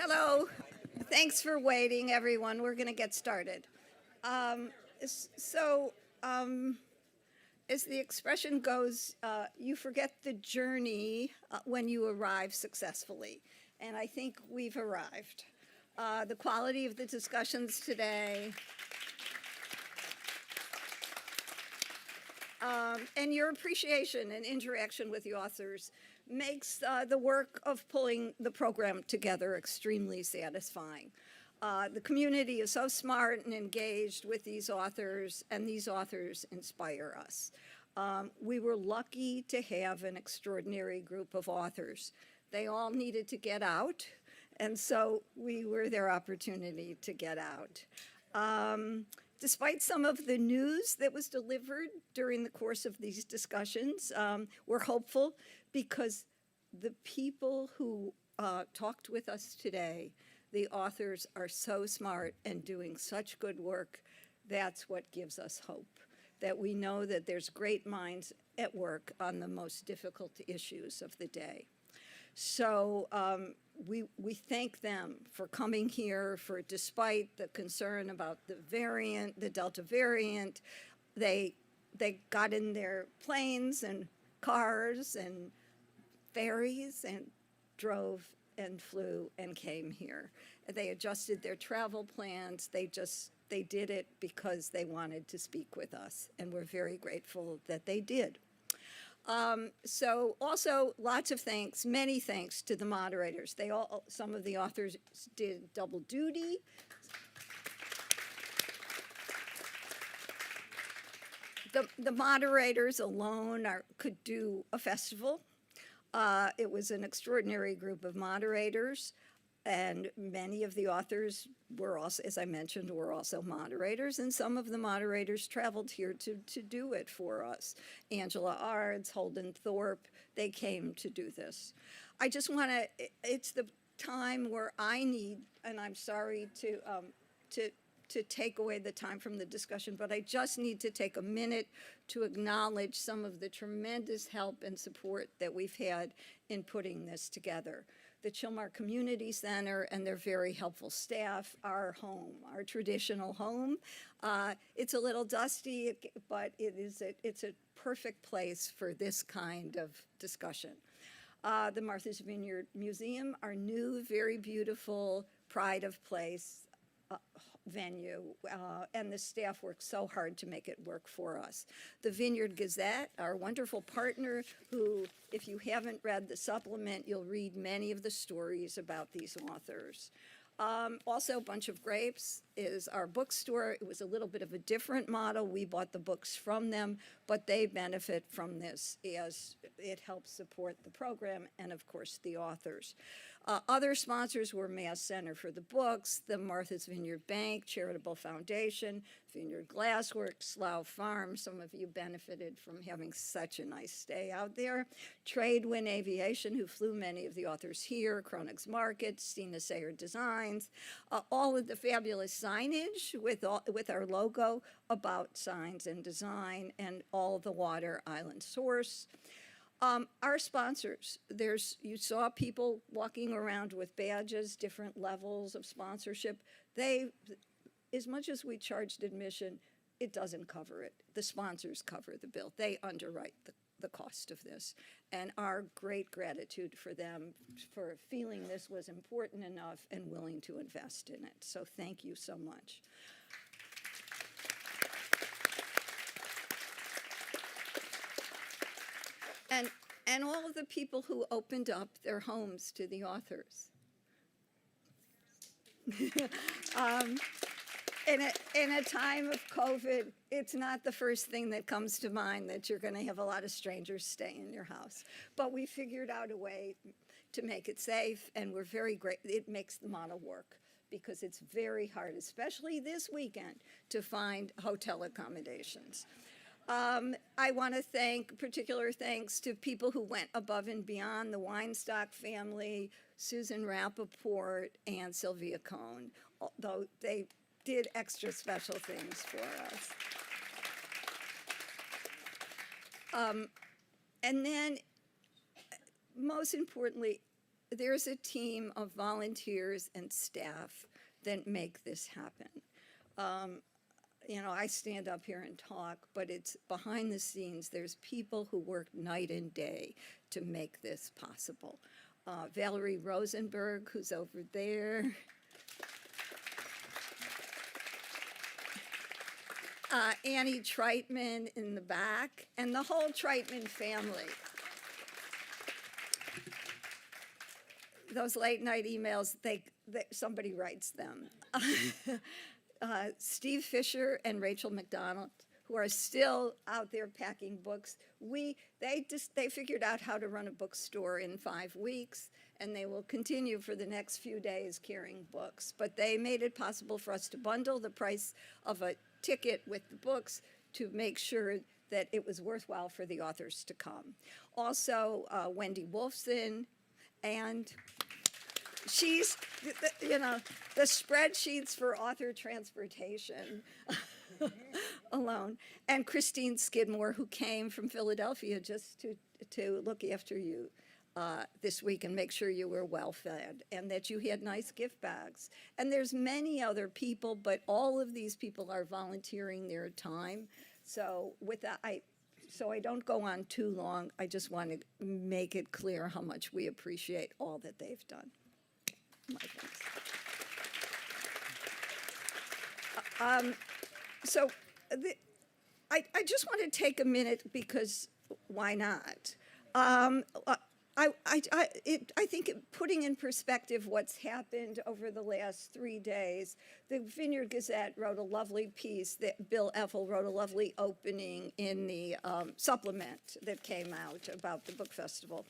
Hello. Thanks for waiting, everyone. We're going to get started. Um, so, um, as the expression goes, you forget the journey when you arrive successfully. And I think we've arrived. The quality of the discussions today, and your appreciation and interaction with the authors makes the work of pulling the program together extremely satisfying. The community is so smart and engaged with these authors, and these authors inspire us. We were lucky to have an extraordinary group of authors. They all needed to get out, and so we were their opportunity to get out. Despite some of the news that was delivered during the course of these discussions, we're hopeful because the people who talked with us today, the authors, are so smart and doing such good work. That's what gives us hope, that we know that there's great minds at work on the most difficult issues of the day. So we thank them for coming here, for despite the concern about the variant, the Delta variant, they got in their planes and cars and ferries and drove and flew and came here. They adjusted their travel plans. They did it because they wanted to speak with us, and we're very grateful that they did. So also lots of thanks, many thanks to the moderators. Some of the authors did double duty. The moderators alone could do a festival. It was an extraordinary group of moderators, and many of the authors were also, as I mentioned, were also moderators, and some of the moderators traveled here to do it for us. Angela Ards, Holden Thorpe, they came to do this. I just want to, it's the time where I need, and I'm sorry to take away the time from the discussion, but I just need to take a minute to acknowledge some of the tremendous help and support that we've had in putting this together. The Chilmar Community Center and their very helpful staff, our home, our traditional home. It's a little dusty, but it's a perfect place for this kind of discussion. The Martha's Vineyard Museum, our new, very beautiful pride of place venue, and the staff worked so hard to make it work for us. The Vineyard Gazette, our wonderful partner, who, if you haven't read the supplement, you'll read many of the stories about these authors. Also, Bunch of Grapes is our bookstore. It was a little bit of a different model. We bought the books from them, but they benefit from this as it helps support the program and, of course, the authors. Other sponsors were Mass Center for the Books, the Martha's Vineyard Bank, Charitable Foundation, Vineyard Glassworks, Slough Farm. Some of you benefited from having such a nice stay out there. Tradewind Aviation, who flew many of the authors here, Kronig's Market, Stina Sayer Designs, all of the fabulous signage with our logo about signs and design, and all the Water Island Source. Our sponsors, you saw people walking around with badges, different levels of sponsorship. As much as we charged admission, it doesn't cover it. The sponsors cover the bill. They underwrite the cost of this. And our great gratitude for them for feeling this was important enough and willing to invest in it. So thank you so much. And all of the people who opened up their homes to the authors. In a time of COVID, it's not the first thing that comes to mind that you're going to have a lot of strangers stay in your house. But we figured out a way to make it safe, and we're very grateful. It makes the model work because it's very hard, especially this weekend, to find hotel accommodations. I want to thank particular thanks to people who went above and beyond, the Weinstock family, Susan Rappaport, and Sylvia Cohn, although they did extra special things for us. And then, most importantly, there's a team of volunteers and staff that make this happen. I stand up here and talk, but it's behind the scenes. There's people who work night and day to make this possible. Valerie Rosenberg, who's over there. Annie Treitman in the back, and the whole Treitman family. Those late night emails, somebody writes them. Steve Fisher and Rachel McDonald, who are still out there packing books. They figured out how to run a bookstore in 5 weeks, and they will continue for the next few days carrying books. But they made it possible for us to bundle the price of a ticket with the books to make sure that it was worthwhile for the authors to come. Also, Wendy Wolfson, and she's, the spreadsheets for author transportation alone. And Christine Skidmore, who came from Philadelphia just to look after you this week and make sure you were well fed and that you had nice gift bags. And there's many other people, but all of these people are volunteering their time. So with that, so I don't go on too long. I just want to make it clear how much we appreciate all that they've done. My thanks. I just want to take a minute because why not? I think putting in perspective what's happened over the last 3 days, the Vineyard Gazette wrote a lovely piece, that Bill Effel wrote a lovely opening in the supplement that came out about the book festival.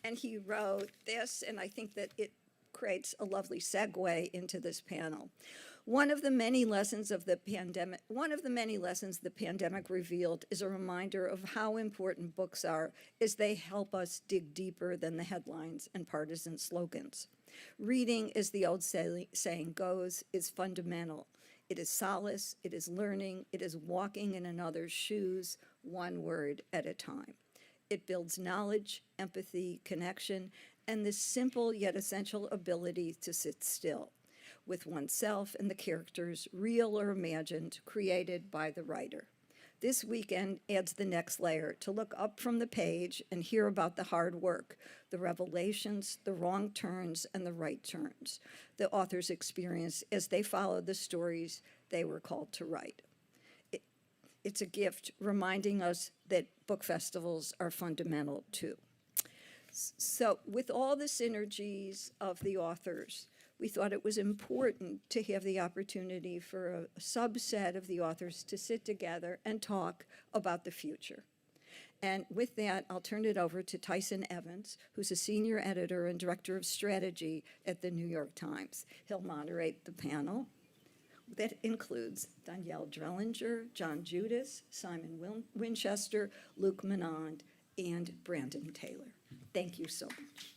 And he wrote this, and I think that it creates a lovely segue into this panel. One of the many lessons the pandemic revealed is a reminder of how important books are, as they help us dig deeper than the headlines and partisan slogans. Reading, as the old saying goes, is fundamental. It is solace, it is learning, it is walking in another's shoes, one word at a time. It builds knowledge, empathy, connection, and the simple yet essential ability to sit still with oneself and the characters, real or imagined, created by the writer. This weekend adds the next layer, to look up from the page and hear about the hard work, the revelations, the wrong turns, and the right turns the authors experience as they follow the stories they were called to write. It's a gift reminding us that book festivals are fundamental too. So with all the synergies of the authors, we thought it was important to have the opportunity for a subset of the authors to sit together and talk about the future. And with that, I'll turn it over to Tyson Evans, who's a senior editor and director of strategy at the New York Times. He'll moderate the panel. That includes Danielle Dreilinger, John Judis, Simon Winchester, Luke Menand, and Brandon Taylor. Thank you so much.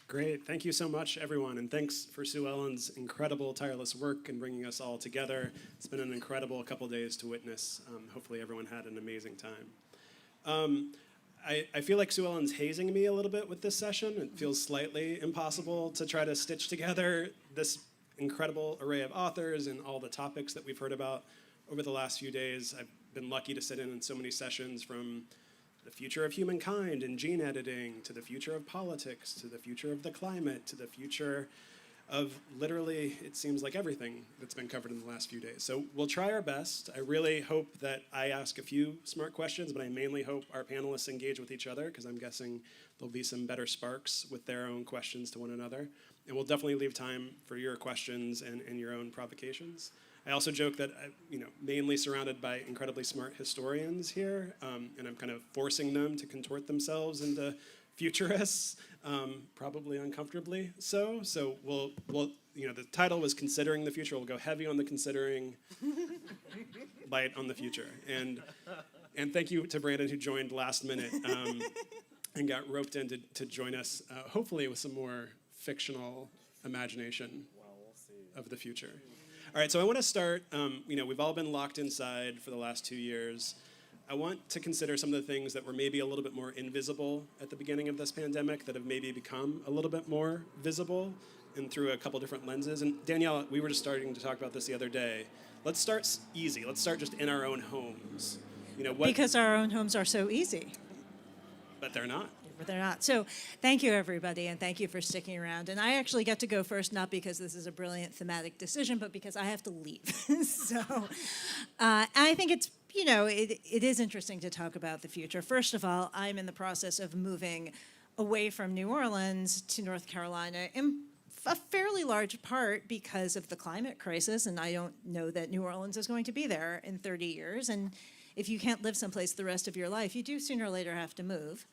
Great. Thank you so much, everyone. And thanks for Sue Ellen's incredible, tireless work in bringing us all together. It's been an incredible couple days to witness. Hopefully everyone had an amazing time. I feel like Sue Ellen's hazing me a little bit with this session. It feels slightly impossible to try to stitch together this incredible array of authors and all the topics that we've heard about over the last few days. I've been lucky to sit in so many sessions, from the future of humankind and gene editing, to the future of politics, to the future of the climate, to the future of literally, it seems like everything that's been covered in the last few days. So we'll try our best. I really hope that I ask a few smart questions, but I mainly hope our panelists engage with each other, because I'm guessing there'll be some better sparks with their own questions to one another. And we'll definitely leave time for your questions and your own provocations. I also joke that I'm mainly surrounded by incredibly smart historians here, and I'm kind of forcing them to contort themselves into futurists, probably uncomfortably so. So we'll the title was Considering the Future. We'll go heavy on the considering, light on the future. And thank you to Brandon, who joined last minute and got roped in to join us, hopefully with some more fictional imagination of the future. All right, so I want to start, we've all been locked inside for the last 2 years. I want to consider some of the things that were maybe a little bit more invisible at the beginning of this pandemic that have maybe become a little bit more visible and through a couple different lenses. And Danielle, we were just starting to talk about this the other day. Let's start easy. Let's start just in our own homes. Because our own homes are so easy. But they're not. But they're not. So thank you, everybody, and thank you for sticking around. And I actually get to go first, not because this is a brilliant thematic decision, but because I have to leave. So I think it's, it is interesting to talk about the future. First of all, I'm in the process of moving away from New Orleans to North Carolina in a fairly large part because of the climate crisis, and I don't know that New Orleans is going to be there in 30 years. And if you can't live someplace the rest of your life, you do sooner or later have to move.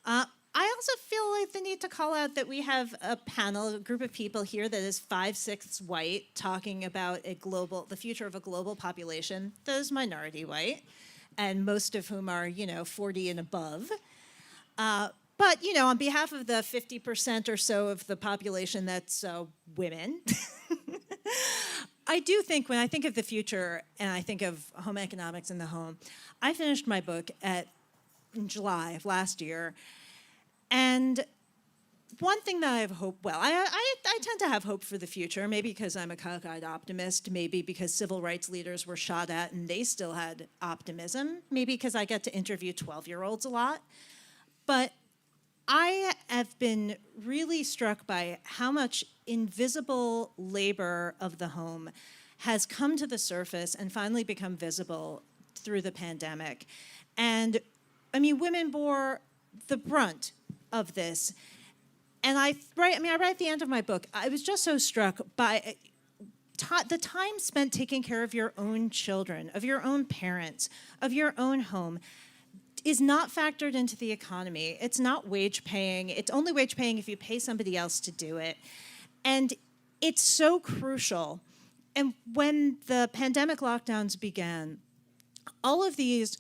I also feel like the need to call out that we have a panel, a group of people here that is 5/6 white, talking about the future of a global population that is minority white, and most of whom are, 40 and above. But, on behalf of the 50% or so of the population that's women, I do think when I think of the future and I think of home economics in the home, I finished my book in July of last year. And one thing that I have hope, I tend to have hope for the future, maybe because I'm a cockeyed optimist, maybe because civil rights leaders were shot at and they still had optimism, maybe because I get to interview 12-year-olds a lot. But I have been really struck by how much invisible labor of the home has come to the surface and finally become visible through the pandemic. And women bore the brunt of this. And I write at the end of my book, I was just so struck by the time spent taking care of your own children, of your own parents, of your own home, is not factored into the economy. It's not wage paying. It's only wage paying if you pay somebody else to do it. And it's so crucial. And when the pandemic lockdowns began, all of these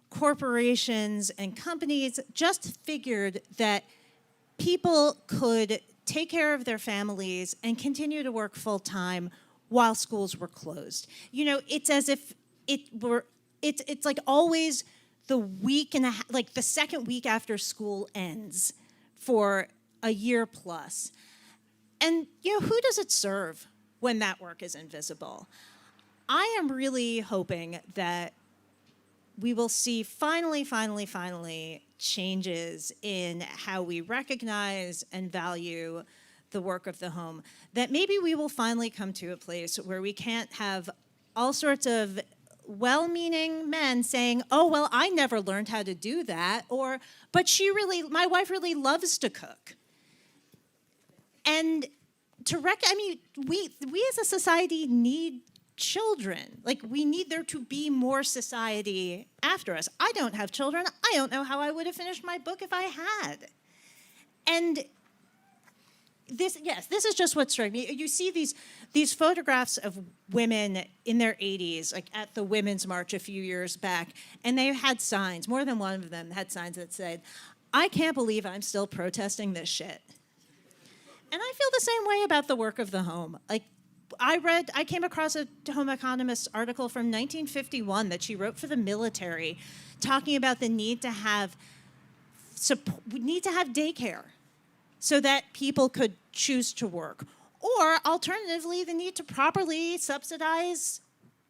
corporations and companies just figured that people could take care of their families and continue to work full time while schools were closed. It's as if it's like always the week and the second week after school ends for a year plus. And who does it serve when that work is invisible? I am really hoping that we will see finally changes in how we recognize and value the work of the home. That maybe we will finally come to a place where we can't have all sorts of well-meaning men saying, "Oh, well, I never learned how to do that," or, "But my wife really loves to cook." And we as a society need children. We need there to be more society after us. I don't have children. I don't know how I would have finished my book if I had. And this is just what struck me. You see these photographs of women in their 80s, at the Women's March a few years back, and they had signs, more than one of them had signs that said, "I can't believe I'm still protesting this shit." And I feel the same way about the work of the home. I came across a home economist article from 1951 that she wrote for the military, talking about the need to have daycare so that people could choose to work. Or alternatively, the need to properly subsidize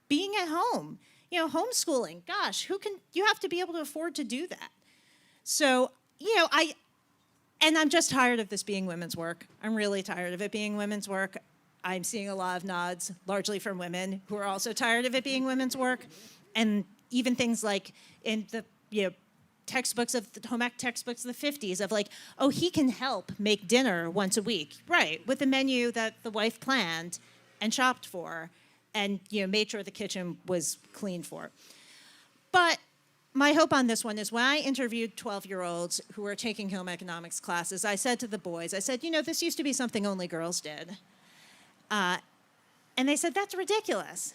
being at home. Homeschooling. Gosh, you have to be able to afford to do that. So, I'm just tired of this being women's work. I'm really tired of it being women's work. I'm seeing a lot of nods, largely from women who are also tired of it being women's work. And even things like in the textbooks of the home ec textbooks of the 50s of oh, he can help make dinner once a week. Right, with the menu that the wife planned and shopped for and made sure the kitchen was clean for. But my hope on this one is when I interviewed 12-year-olds who were taking home economics classes, I said to the boys, this used to be something only girls did. And they said, "That's ridiculous.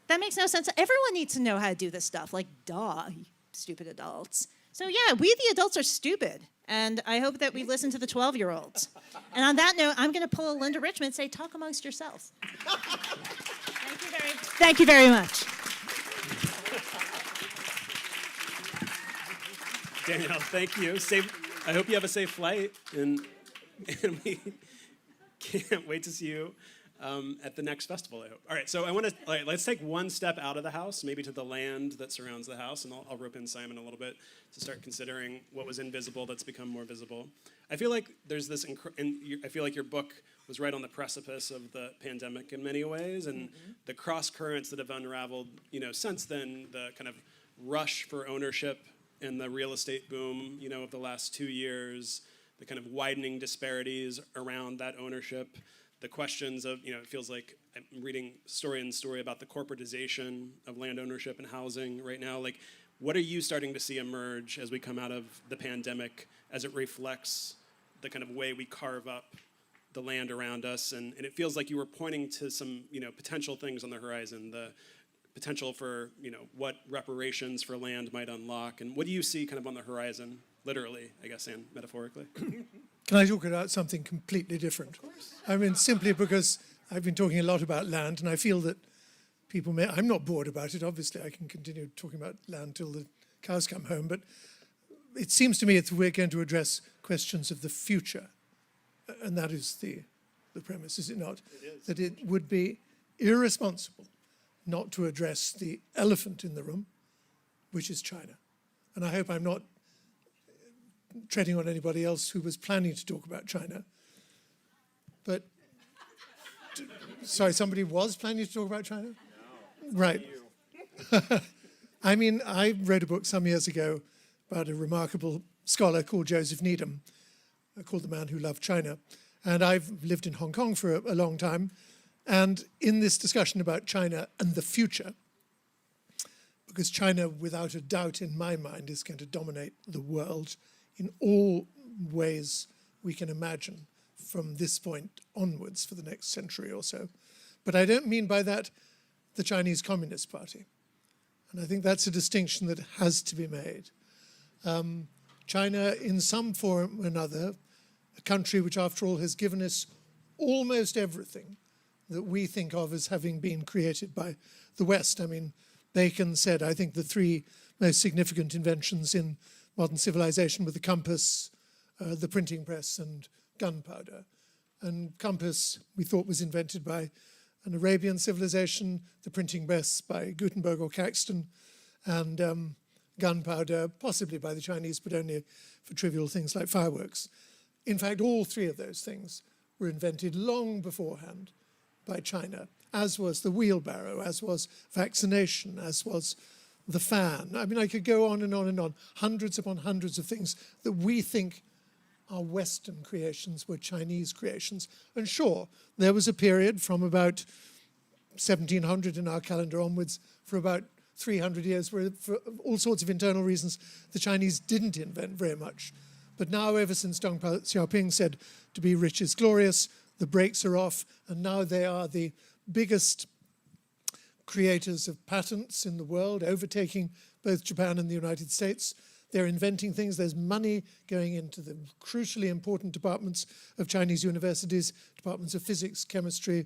That makes no sense. Everyone needs to know how to do this stuff." Duh, you stupid adults. So yeah, we the adults are stupid. And I hope that we listen to the 12-year-olds. And on that note, I'm going to pull a Linda Richmond and say, talk amongst yourselves. Thank you very much. Danielle, thank you. I hope you have a safe flight, and we can't wait to see you at the next festival, I hope. All right, so let's take one step out of the house, maybe to the land that surrounds the house, and I'll rope in Simon a little bit to start considering what was invisible that's become more visible. I feel like there's this, I feel like your book was right on the precipice of the pandemic in many ways, and the cross currents that have unraveled, since then, the kind of rush for ownership and the real estate boom, of the last 2 years, the kind of widening disparities around that ownership, the questions of, it feels like I'm reading story about the corporatization of land ownership and housing right now. Like, what are you starting to see emerge as we come out of the pandemic, as it reflects the kind of way we carve up the land around us? And it feels like you were pointing to some, potential things on the horizon, the potential for, what reparations for land might unlock. And what do you see kind of on the horizon, literally, I guess, and metaphorically? Can I talk about something completely different? Of course. I mean, simply because I've been talking a lot about land, and I feel that I'm not bored about it, obviously. I can continue talking about land till the cows come home, but it seems to me that we're going to address questions of the future, and that is the premise, is it not? It is. That it would be irresponsible not to address the elephant in the room, which is China. And I hope I'm not treading on anybody else who was planning to talk about China. But, sorry, somebody was planning to talk about China? No. Right. I mean, I read a book some years ago about a remarkable scholar called Joseph Needham, called The Man Who Loved China. And I've lived in Hong Kong for a long time. And in this discussion about China and the future, because China, without a doubt in my mind, is going to dominate the world in all ways we can imagine from this point onwards for the next century or so. But I don't mean by that the Chinese Communist Party. And I think that's a distinction that has to be made. China, in some form or another, a country which, after all, has given us almost everything that we think of as having been created by the West. I mean, Bacon said, I think, the three most significant inventions in modern civilization were the compass, the printing press, and gunpowder. And compass, we thought, was invented by an Arabian civilization, the printing press by Gutenberg or Caxton, and gunpowder possibly by the Chinese, but only for trivial things like fireworks. In fact, all three of those things were invented long beforehand by China, as was the wheelbarrow, as was vaccination, as was the fan. I mean, I could go on and on and on. Hundreds upon hundreds of things that we think are Western creations were Chinese creations. And sure, there was a period from about 1700 in our calendar onwards for about 300 years where, for all sorts of internal reasons, the Chinese didn't invent very much. But now, ever since Deng Xiaoping said to be rich is glorious, the brakes are off, and now they are the biggest creators of patents in the world, overtaking both Japan and the United States. They're inventing things. There's money going into the crucially important departments of Chinese universities, departments of physics, chemistry,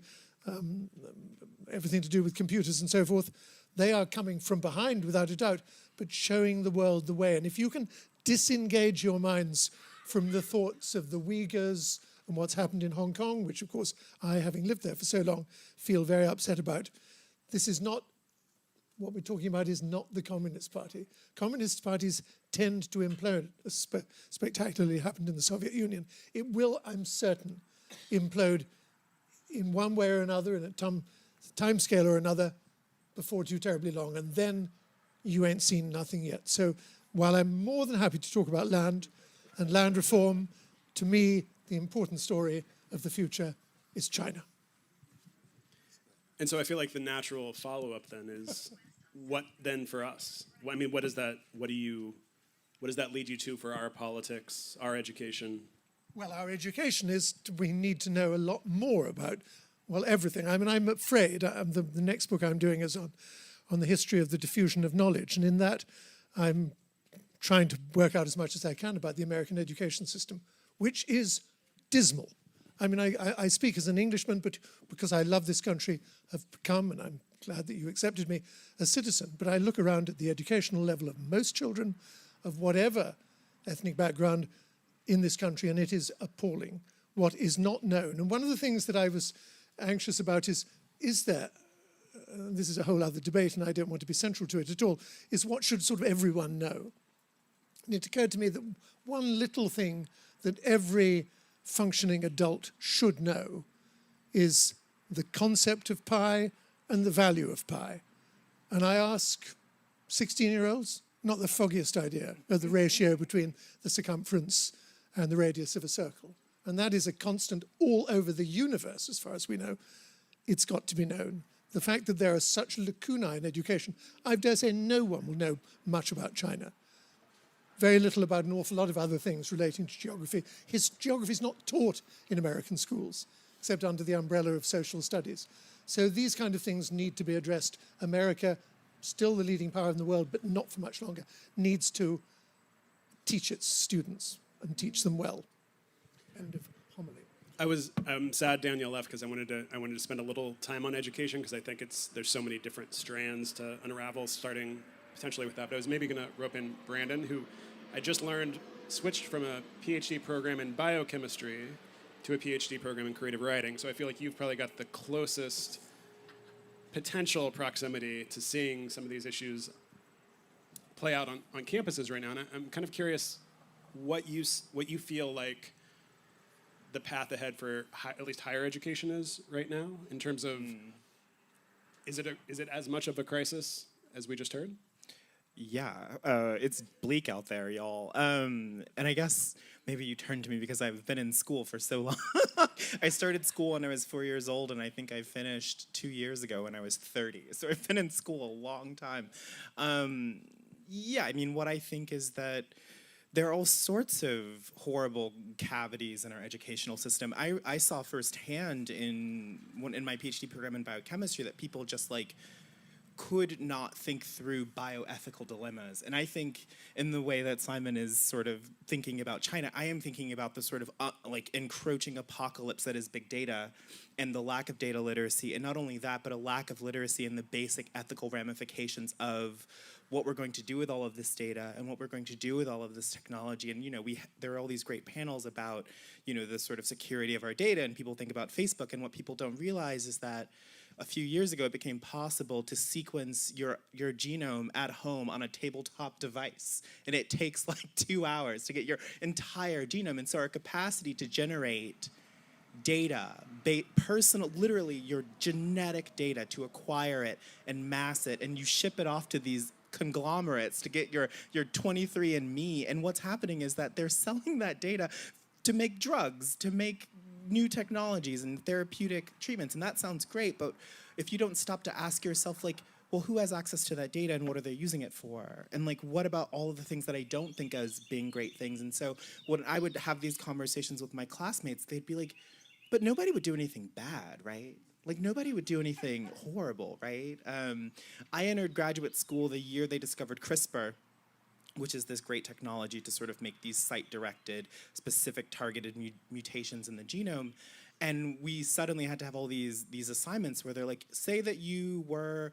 everything to do with computers and so forth. They are coming from behind, without a doubt, but showing the world the way. And if you can disengage your minds from the thoughts of the Uyghurs and what's happened in Hong Kong, which, of course, I, having lived there for so long, feel very upset about, this is not, what we're talking about is not the Communist Party. Communist parties tend to implode, as spectacularly happened in the Soviet Union. It will, I'm certain, implode in one way or another, in a time scale or another, before too terribly long. And then you ain't seen nothing yet. So while I'm more than happy to talk about land and land reform, to me, the important story of the future is China. And so I feel like the natural follow-up then is, what then for us? I mean, what does that lead you to for our politics, our education? Well, our education is, we need to know a lot more about, well, everything. I mean, I'm afraid, the next book I'm doing is on the history of the diffusion of knowledge. And in that, I'm trying to work out as much as I can about the American education system, which is dismal. I mean, I speak as an Englishman, but because I love this country, have become, and I'm glad that you accepted me, a citizen. But I look around at the educational level of most children, of whatever ethnic background in this country, and it is appalling what is not known. And one of the things that I was anxious about is there, this is a whole other debate and I don't want to be central to it at all, is what should sort of everyone know? And it occurred to me that one little thing that every functioning adult should know is the concept of pi and the value of pi. And I ask 16-year-olds, not the foggiest idea of the ratio between the circumference and the radius of a circle. And that is a constant all over the universe, as far as we know. It's got to be known. The fact that there are such lacunae in education, I dare say no one will know much about China. Very little about an awful lot of other things relating to geography. Geography is not taught in American schools, except under the umbrella of social studies. So these kind of things need to be addressed. America, still the leading power in the world, but not for much longer, needs to teach its students and teach them well. End of homily. I'm sad Danielle left because I wanted to spend a little time on education because I think there's so many different strands to unravel, starting potentially with that. But I was maybe going to rope in Brandon, who I just learned switched from a PhD program in biochemistry to a PhD program in creative writing. So I feel like you've probably got the closest potential proximity to seeing some of these issues play out on campuses right now. And I'm kind of curious what you feel like the path ahead for at least higher education is right now in terms of is it as much of a crisis as we just heard? Yeah, it's bleak out there, y'all. And I guess maybe you turned to me because I've been in school for so long. I started school when I was 4 years old, and I think I finished 2 years ago when I was 30. So I've been in school a long time. Yeah, I mean, what I think is that there are all sorts of horrible cavities in our educational system. I saw firsthand in my PhD program in biochemistry that people just could not think through bioethical dilemmas. And I think in the way that Simon is sort of thinking about China, I am thinking about the sort of encroaching apocalypse that is big data and the lack of data literacy. And not only that, but a lack of literacy in the basic ethical ramifications of what we're going to do with all of this data and what we're going to do with all of this technology. And, there are all these great panels about, the sort of security of our data, and people think about Facebook, and what people don't realize is that a few years ago, it became possible to sequence your genome at home on a tabletop device. And it takes 2 hours to get your entire genome. And so our capacity to generate data, literally your genetic data, to acquire it and mass it, and you ship it off to these conglomerates to get your 23andMe. And what's happening is that they're selling that data to make drugs, to make new technologies and therapeutic treatments. And that sounds great, but if you don't stop to ask yourself, well, who has access to that data and what are they using it for? And what about all of the things that I don't think as being great things? And so when I would have these conversations with my classmates, they'd be like, but nobody would do anything bad, right? Nobody would do anything horrible, right? I entered graduate school the year they discovered CRISPR, which is this great technology to sort of make these site-directed, specific targeted mutations in the genome. And we suddenly had to have all these assignments where they're say that you were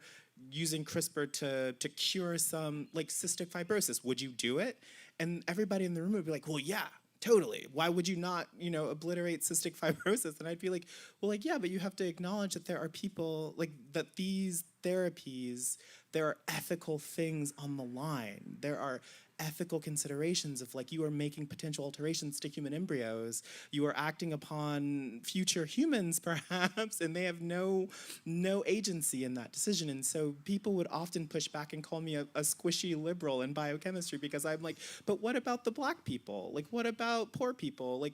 using CRISPR to cure some cystic fibrosis. Would you do it? And everybody in the room would be like, well, yeah, totally. Why would you not, obliterate cystic fibrosis? And I'd be like, well, yeah, but you have to acknowledge that there are people, that these therapies, there are ethical things on the line. There are ethical considerations of you are making potential alterations to human embryos. You are acting upon future humans, perhaps, and they have no agency in that decision. And so people would often push back and call me a squishy liberal in biochemistry because I'm but what about the black people? What about poor people?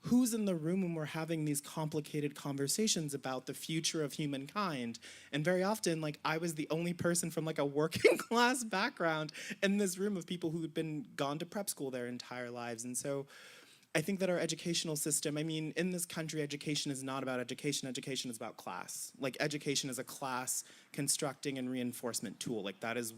Who's in the room when we're having these complicated conversations about the future of humankind? And very often, I was the only person from a working class background in this room of people who had been gone to prep school their entire lives. And so I think that our educational system, in this country, education is not about education. Education is about class. Education is a class constructing and reinforcement tool. That is,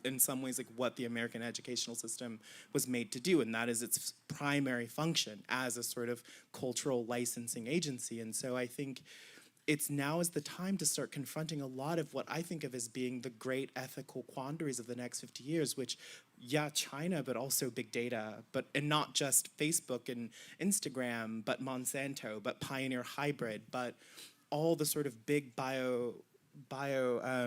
in some ways, what the American educational system was made to do, and that is its primary function as a sort of cultural licensing agency. And so I think now is the time to start confronting a lot of what I think of as being the great ethical quandaries of the next 50 years, which, yeah, China, but also big data, and not just Facebook and Instagram, but Monsanto, but Pioneer Hybrid, but all the sort of big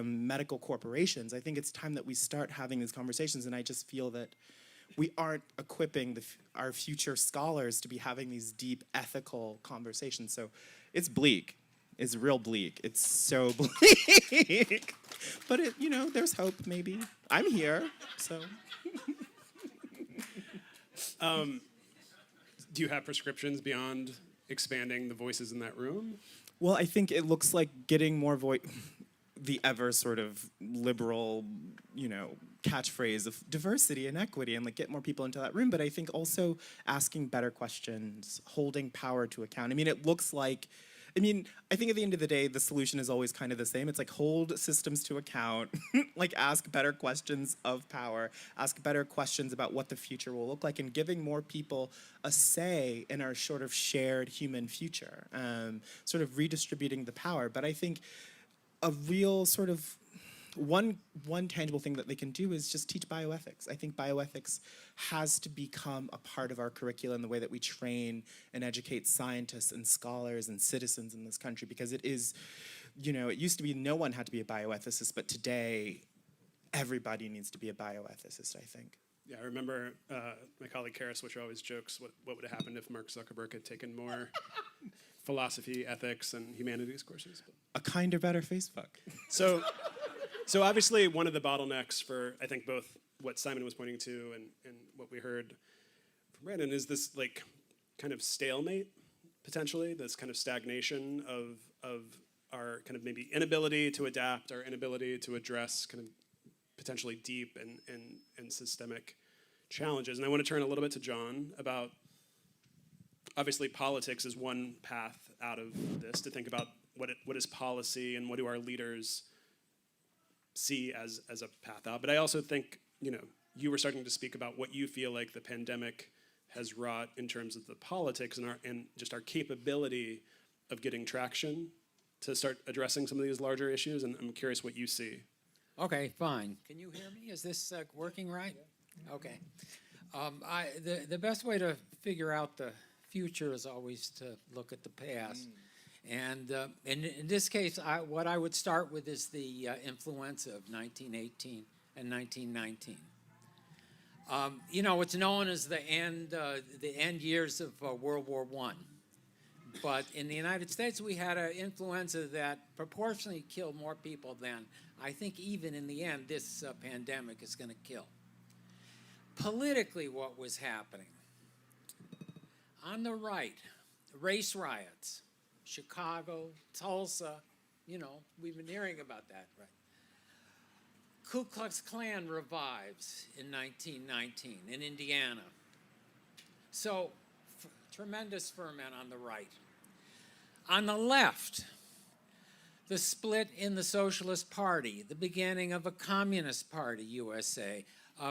medical corporations. I think it's time that we start having these conversations, and I just feel that we aren't equipping our future scholars to be having these deep ethical conversations. So it's bleak. It's real bleak. It's so bleak. But there's hope. Maybe I'm here. So. Do you have prescriptions beyond expanding the voices in that room? Well, I think it looks like getting more the ever sort of liberal, catchphrase of diversity and equity, and like get more people into that room. But I think also asking better questions, holding power to account. I mean, it looks like, I think at the end of the day, the solution is always kind of the same. It's like hold systems to account, like ask better questions of power, ask better questions about what the future will look like, and giving more people a say in our sort of shared human future, sort of redistributing the power. But I think a real sort of one tangible thing that they can do is just teach bioethics. I think bioethics has to become a part of our curriculum, the way that we train and educate scientists and scholars and citizens in this country, because it is, it used to be no one had to be a bioethicist, but today everybody needs to be a bioethicist, I think. Yeah, I remember my colleague Kara Swisher always jokes what would have happened if Mark Zuckerberg had taken more philosophy, ethics, and humanities courses. A kinder, better Facebook. So obviously one of the bottlenecks for, I think, both what Simon was pointing to and what we heard from Brandon is this like kind of stalemate, potentially, this kind of stagnation of our kind of maybe inability to adapt, our inability to address kind of potentially deep and systemic challenges. And I want to turn a little bit to John about, obviously politics is one path out of this, to think about what is policy and what do our leaders see as a path out. But I also think, you were starting to speak about what you feel like the pandemic has wrought in terms of the politics and just our capability of getting traction to start addressing some of these larger issues. And I'm curious what you see. Okay, fine. Can you hear me? Is this working right? Okay. The best way to figure out the future is always to look at the past. And in this case, what I would start with is the influenza of 1918 and 1919. It's known as the end years of World War I. But in the United States, we had an influenza that proportionally killed more people than I think even in the end this pandemic is going to kill. Politically, what was happening? On the right, race riots. Chicago, Tulsa, we've been hearing about that, right? Ku Klux Klan revives in 1919 in Indiana. So, tremendous ferment on the right. On the left, the split in the Socialist Party, the beginning of a Communist Party, USA,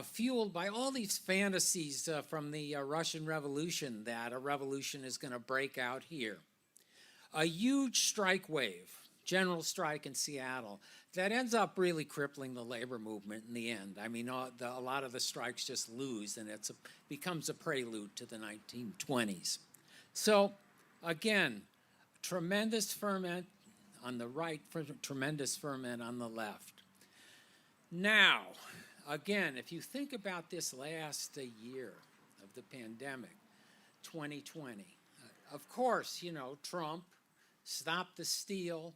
fueled by all these fantasies from the Russian Revolution that a revolution is going to break out here. A huge strike wave, general strike in Seattle, that ends up really crippling the labor movement in the end. I mean, a lot of the strikes just lose, and it becomes a prelude to the 1920s. So, again, tremendous ferment on the right, tremendous ferment on the left. Now, again, if you think about this last year of the pandemic, 2020, of course, Trump, stop the steal.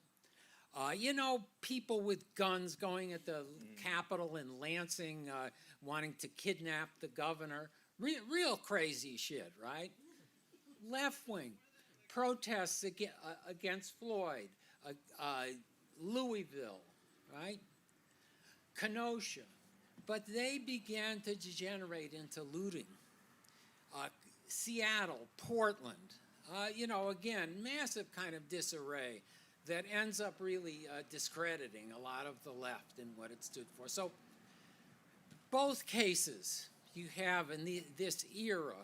People with guns going at the Capitol in Lansing, wanting to kidnap the governor. Real crazy shit, right? Left wing protests against Floyd, Louisville, right? Kenosha. But they began to degenerate into looting. Seattle, Portland. Again, massive kind of disarray that ends up really discrediting a lot of the left and what it stood for. So both cases you have in this era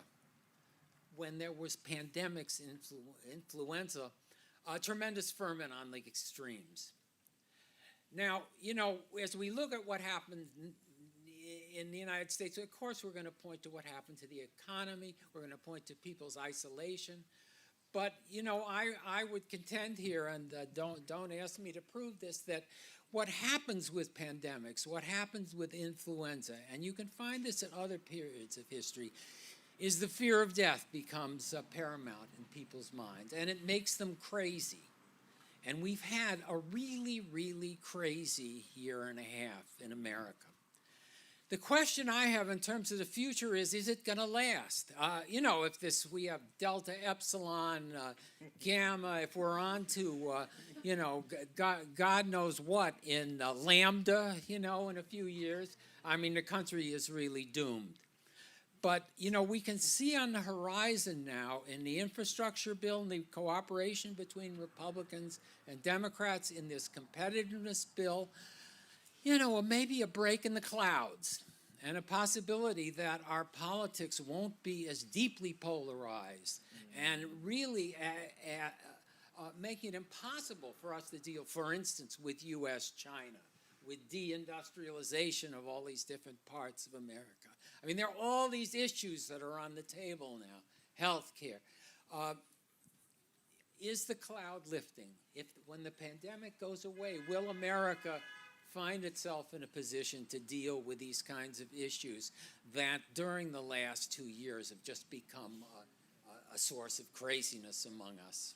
when there was pandemics and influenza, tremendous ferment on the extremes. Now, as we look at what happened in the United States, of course, we're going to point to what happened to the economy. We're going to point to people's isolation. But, you know, I would contend here, and don't ask me to prove this, that what happens with pandemics, what happens with influenza, and you can find this in other periods of history, is the fear of death becomes paramount in people's minds, and it makes them crazy. And we've had a really, really crazy year and a half in America. The question I have in terms of the future is it going to last? You know, if we have Delta, Epsilon, Gamma, if we're on to, you know, God knows what in Lambda, you know, in a few years, I mean, the country is really doomed. But, you know, we can see on the horizon now in the infrastructure bill and the cooperation between Republicans and Democrats in this competitiveness bill, you know, maybe a break in the clouds and a possibility that our politics won't be as deeply polarized and really making it impossible for us to deal, for instance, with U.S.-China, with deindustrialization of all these different parts of America. I mean, there are all these issues that are on the table now. Health care. Is the cloud lifting? When the pandemic goes away, will America find itself in a position to deal with these kinds of issues that during the last 2 years have just become a source of craziness among us?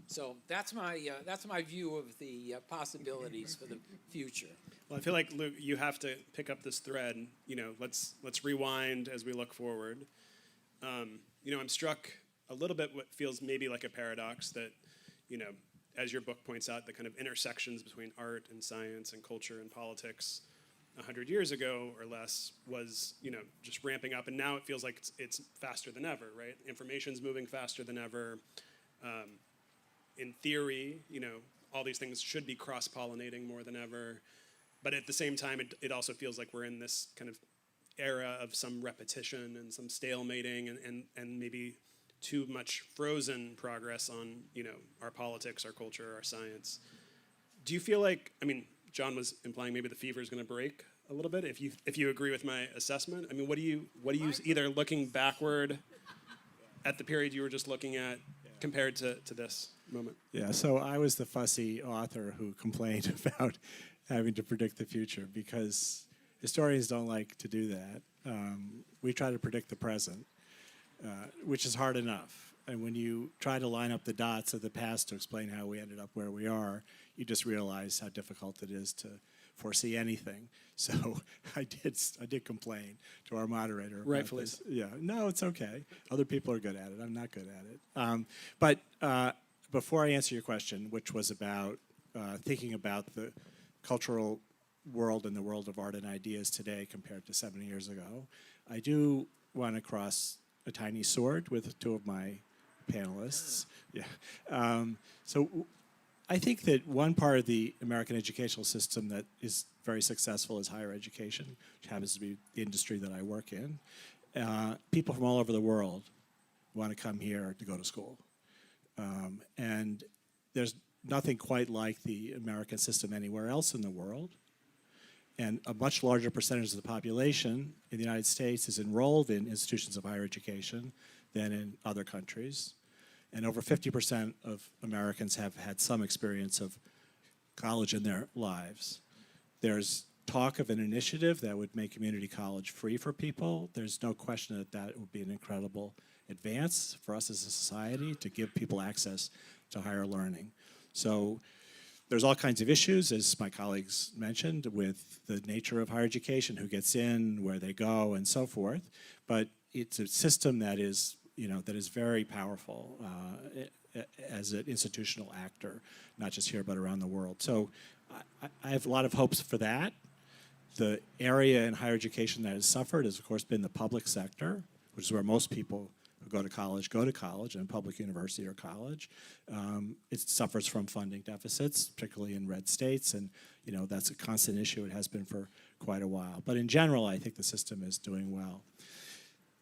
So that's my view of the possibilities for the future. Well, I feel like, Luke, you have to pick up this thread. You know, let's rewind as we look forward. You know, I'm struck a little bit what feels maybe like a paradox that, you know, as your book points out, the kind of intersections between art and science and culture and politics 100 years ago or less was, you know, just ramping up. And now it feels like it's faster than ever, right? Information's moving faster than ever. In theory, you know, all these things should be cross-pollinating more than ever. But at the same time, it also feels like we're in this kind of era of some repetition and some stalemating and maybe too much frozen progress on, you know, our politics, our culture, our science. Do you feel like, I mean, John was implying maybe the fever is going to break a little bit. If you agree with my assessment, I mean, what do you either looking backward at the period you were just looking at compared to this moment? Yeah, so I was the fussy author who complained about having to predict the future because historians don't like to do that. We try to predict the present, which is hard enough. And when you try to line up the dots of the past to explain how we ended up where we are, you just realize how difficult it is to foresee anything. So I did complain to our moderator. About Rightfully this. so. Yeah, no, it's okay. Other people are good at it. I'm not good at it. But before I answer your question, which was about thinking about the cultural world and the world of art and ideas today compared to 70 years ago, I do want to cross a tiny sword with two of my panelists. Yeah. So I think that one part of the American educational system that is very successful is higher education, which happens to be the industry that I work in. People from all over the world want to come here to go to school. And there's nothing quite like the American system anywhere else in the world. And a much larger percentage of the population in the United States is enrolled in institutions of higher education than in other countries. And over 50% of Americans have had some experience of college in their lives. There's talk of an initiative that would make community college free for people. There's no question that that would be an incredible advance for us as a society to give people access to higher learning. So there's all kinds of issues, as my colleagues mentioned, with the nature of higher education, who gets in, where they go, and so forth. But it's a system that is, you know, that is very powerful as an institutional actor, not just here but around the world. So I have a lot of hopes for that. The area in higher education that has suffered has, of course, been the public sector, which is where most people who go to college, and public university or college. It suffers from funding deficits, particularly in red states, and you know that's a constant issue. It has been for quite a while. But in general, I think the system is doing well.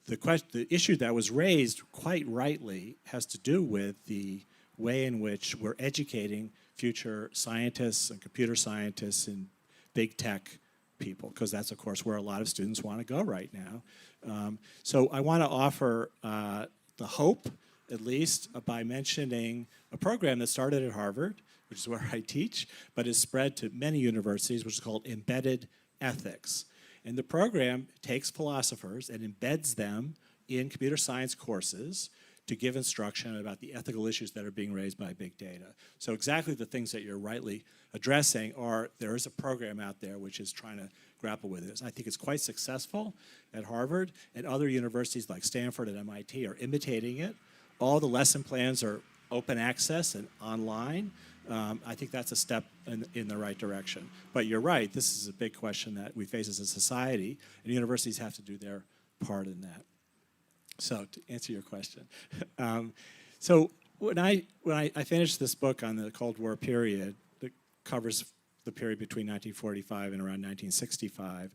The issue that was raised quite rightly has to do with the way in which we're educating future scientists and computer scientists and big tech people, because that's, of course, where a lot of students want to go right now. So I want to offer the hope, at least, by mentioning a program that started at Harvard, which is where I teach, but is spread to many universities, which is called Embedded Ethics. And the program takes philosophers and embeds them in computer science courses to give instruction about the ethical issues that are being raised by big data. So exactly the things that you're rightly addressing are, there is a program out there which is trying to grapple with this. I think it's quite successful at Harvard, and other universities like Stanford and MIT are imitating it. All the lesson plans are open access and online. I think that's a step in the right direction. But you're right, this is a big question that we face as a society, and universities have to do their part in that. So to answer your question, so when I finished this book on the Cold War period that covers the period between 1945 and around 1965,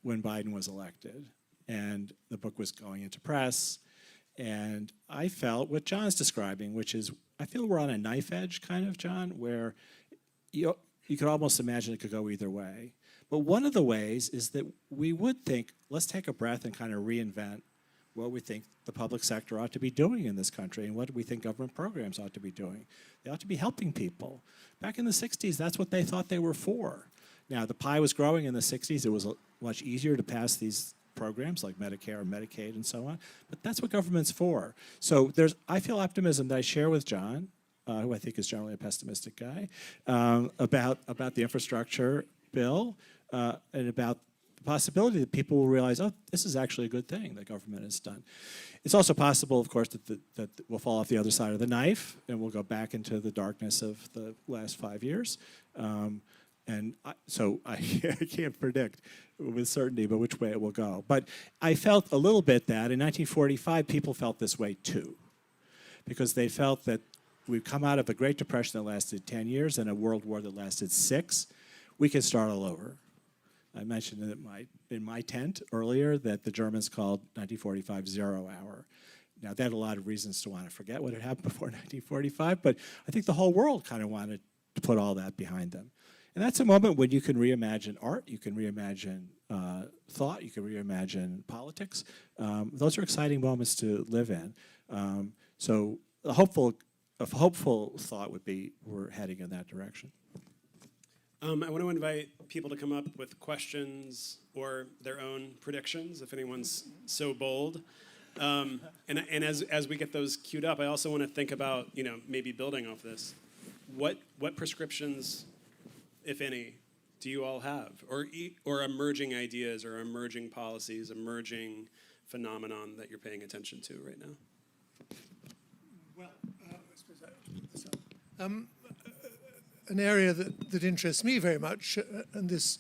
when Biden was elected, and the book was going into press, and I felt what John's describing, which is, I feel we're on a knife edge kind of, John, where you could almost imagine it could go either way. But one of the ways is that we would think, let's take a breath and kind of reinvent what we think the public sector ought to be doing in this country and what we think government programs ought to be doing. They ought to be helping people. Back in the 60s, that's what they thought they were for. Now, the pie was growing in the 60s. It was much easier to pass these programs like Medicare and Medicaid and so on, but that's what government's for. So I feel optimism that I share with John, who I think is generally a pessimistic guy, about the infrastructure bill and about the possibility that people will realize, oh, this is actually a good thing that government has done. It's also possible, of course, that we'll fall off the other side of the knife and we'll go back into the darkness of the last 5 years. So I can't predict with certainty but which way it will go. But I felt a little bit that in 1945 people felt this way too, because they felt that we've come out of a Great Depression that lasted 10 years and a World War that lasted 6. We can start all over. I mentioned in my tent earlier that the Germans called 1945 zero hour. Now, they had a lot of reasons to want to forget what had happened before 1945, but I think the whole world kind of wanted to put all that behind them. And that's a moment when you can reimagine art, you can reimagine thought, you can reimagine politics. Those are exciting moments to live in. So a hopeful thought would be we're heading in that direction. I want to invite people to come up with questions or their own predictions, if anyone's so bold. And as we get those queued up, I also want to think about, maybe building off this. What prescriptions, if any, do you all have? Or emerging ideas or emerging policies, emerging phenomenon that you're paying attention to right now? Well, I suppose an area that interests me very much, and this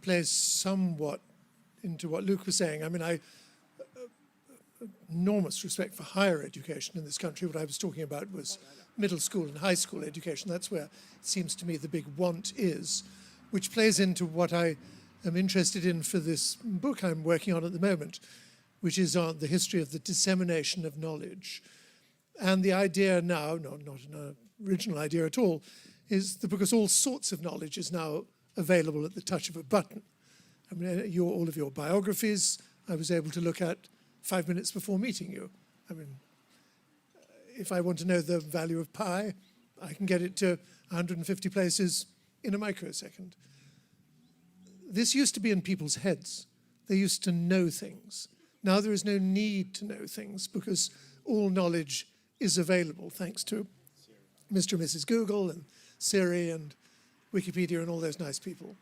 plays somewhat into what Luke was saying. I mean, I enormous respect for higher education in this country. What I was talking about was middle school and high school education. That's where it seems to me the big want is, which plays into what I am interested in for this book I'm working on at the moment, which is on the history of the dissemination of knowledge. And the idea now, not an original idea at all, is that because all sorts of knowledge is now available at the touch of a button. I mean, all of your biographies, I was able to look at 5 minutes before meeting you. I mean, if I want to know the value of pi, I can get it to 150 places in a microsecond. This used to be in people's heads. They used to know things. Now there is no need to know things because all knowledge is available thanks to Mr. and Mrs. Google and Siri and Wikipedia and all those nice people.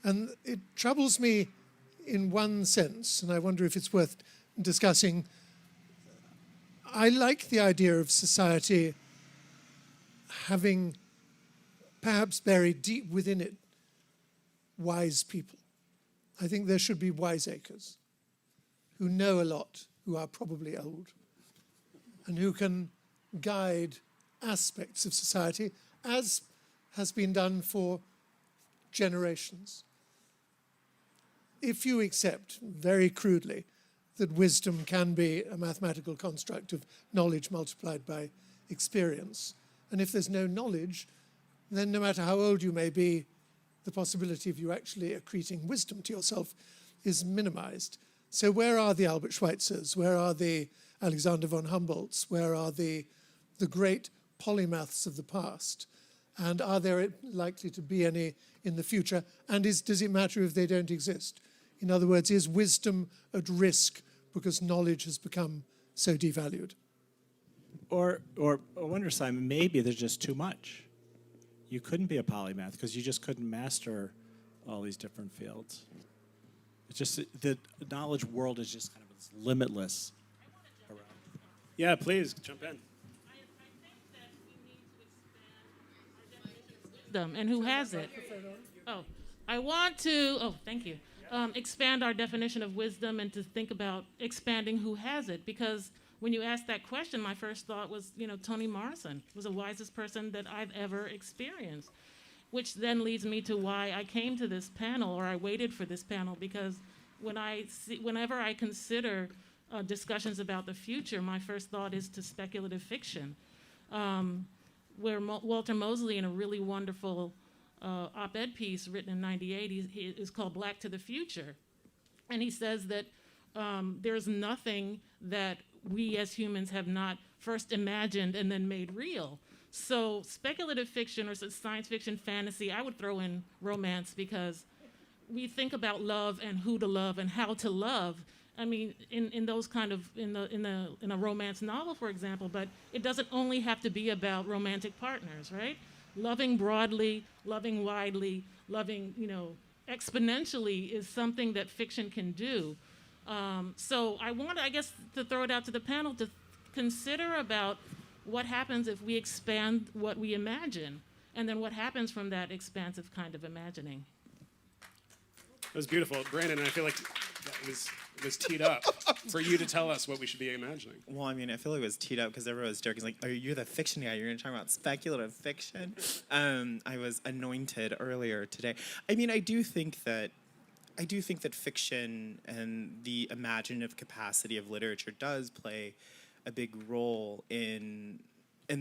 And it troubles me in one sense, and I wonder if it's worth discussing. I like the idea of society having perhaps buried deep within it wise people. I think there should be wiseacres who know a lot, who are probably old, and who can guide aspects of society as has been done for generations. If you accept, very crudely, that wisdom can be a mathematical construct of knowledge multiplied by experience, and if there's no knowledge, then no matter how old you may be, the possibility of you actually accreting wisdom to yourself is minimized. So where are the Albert Schweitzers? Where are the Alexander von Humboldts? Where are the great polymaths of the past? And are there likely to be any in the future? And does it matter if they don't exist? In other words, is wisdom at risk because knowledge has become so devalued? Or I wonder, Simon, maybe there's just too much. You couldn't be a polymath because you just couldn't master all these different fields. It's just the knowledge world is just kind of limitless. Yeah, please jump in. Them and who has it. Oh, I want to, thank you. Expand our definition of wisdom and to think about expanding who has it, because when you asked that question, my first thought was, Toni Morrison was the wisest person that I've ever experienced, which then leads me to why I came to this panel, or I waited for this panel, because whenever I consider discussions about the future, my first thought is to speculative fiction. Where Walter Mosley, in a really wonderful op-ed piece written in '98, he is called Black to the Future. And he says that there's nothing that we as humans have not first imagined and then made real. So speculative fiction or science fiction, fantasy, I would throw in romance, because we think about love and who to love and how to love. I mean, in those kind of, in a romance novel, for example, but it doesn't only have to be about romantic partners, right? Loving broadly, loving widely, loving, exponentially is something that fiction can do. So I want, I guess, to throw it out to the panel to consider about what happens if we expand what we imagine, and then what happens from that expansive kind of imagining. That was beautiful. Brandon, I feel like that was teed up for you to tell us what we should be imagining. Well, I mean, I feel like it was teed up because everyone was joking. Like, you're the fiction guy. You're going to talk about speculative fiction. I was anointed earlier today. I mean, I do think that fiction and the imaginative capacity of literature does play a big role in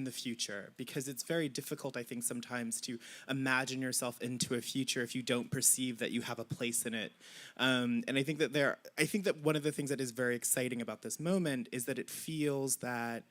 the future, because it's very difficult, I think, sometimes to imagine yourself into a future if you don't perceive that you have a place in it. And I think that one of the things that is very exciting about this moment is that it feels that,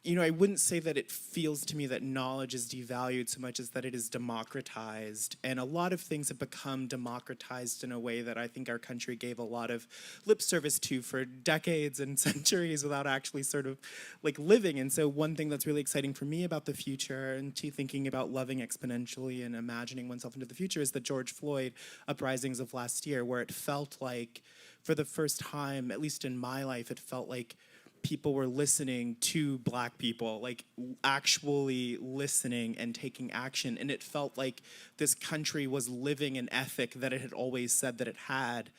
I wouldn't say that it feels to me that knowledge is devalued so much as that it is democratized. And a lot of things have become democratized in a way that I think our country gave a lot of lip service to for decades and centuries without actually sort of like living. And so one thing that's really exciting for me about the future and to thinking about loving exponentially and imagining oneself into the future is the George Floyd uprisings of last year, where it felt like, for the first time, at least in my life, it felt like people were listening to Black people, like actually listening and taking action. And it felt like this country was living an ethic that it had always said that it had.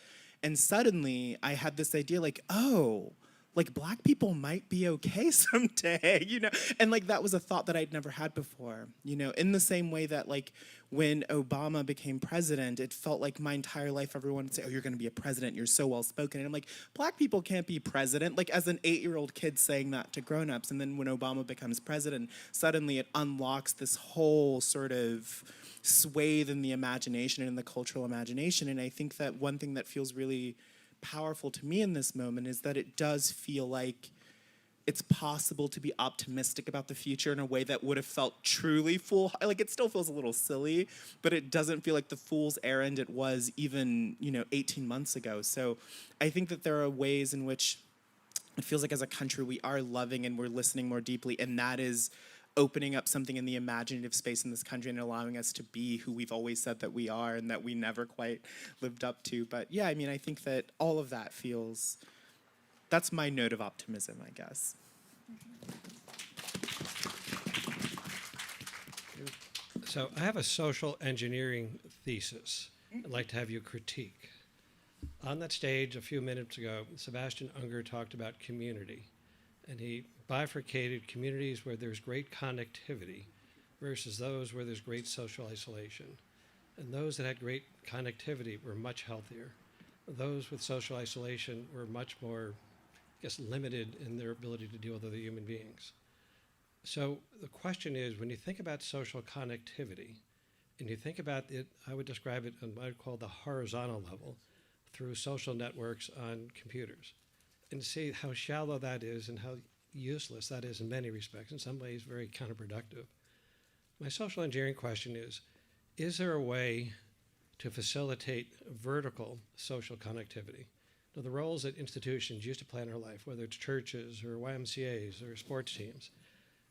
And suddenly I had this idea like, oh, like Black people might be okay someday, And like that was a thought that I'd never had before, in the same way that like when Obama became president, it felt like my entire life everyone would say, oh, you're gonna be a president, you're so well spoken. And I'm like, Black people can't be president, like as an 8-year-old kid saying that to grown-ups. And then when Obama becomes president, suddenly it unlocks this whole sort of swathe in the imagination and in the cultural imagination. And I think that one thing that feels really powerful to me in this moment is that it does feel like it's possible to be optimistic about the future in a way that would have felt truly like it still feels a little silly, but it doesn't feel like the fool's errand it was even 18 months ago. So I think that there are ways in which it feels like as a country we are loving and we're listening more deeply, and that is opening up something in the imaginative space in this country and allowing us to be who we've always said that we are and that we never quite lived up to. But yeah, I mean, I think that all of that feels, that's my note of optimism, I guess. So I have a social engineering thesis I'd like to have you critique. On that stage a few minutes ago, Sebastian Unger talked about community, and he bifurcated communities where there's great connectivity versus those where there's great social isolation. And those that had great connectivity were much healthier. Those with social isolation were much more, limited in their ability to deal with other human beings. So the question is, when you think about social connectivity, And you think about it, I would describe it on what I'd call the horizontal level through social networks on computers, and see how shallow that is and how useless that is in many respects, in some ways very counterproductive. My social engineering question is there a way to facilitate vertical social connectivity? Now, the roles that institutions used to play in our life, whether it's churches or YMCAs or sports teams,